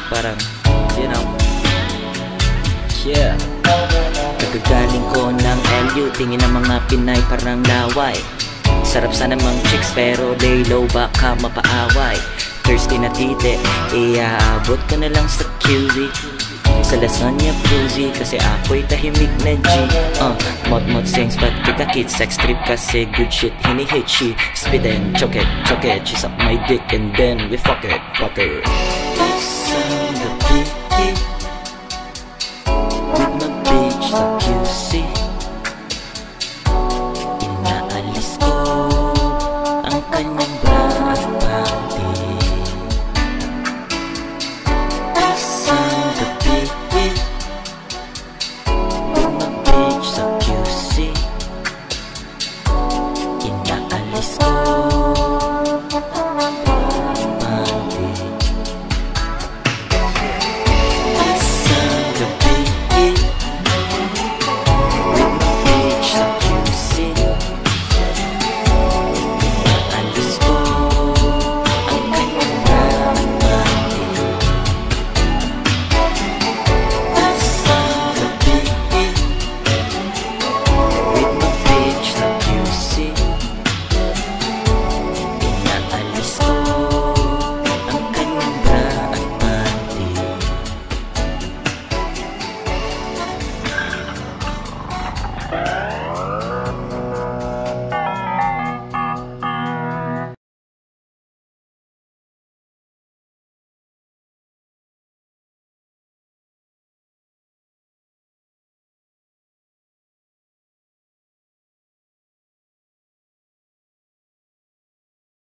Parang, you know, yeah. Nagagaling ko ng LU, tingin ng mga Pinay parang laway. Sarap sana mang chicks pero lay low baka mapaaway. Thirsty na tite, iaabot ko na lang sa QZ. Sa lasagna bluesy kasi ako'y tahimik na G. Mot-mot sings but kita kid sex trip kasi good shit hinihit she. Spit and choke it, she's up my dick and then we fuck it.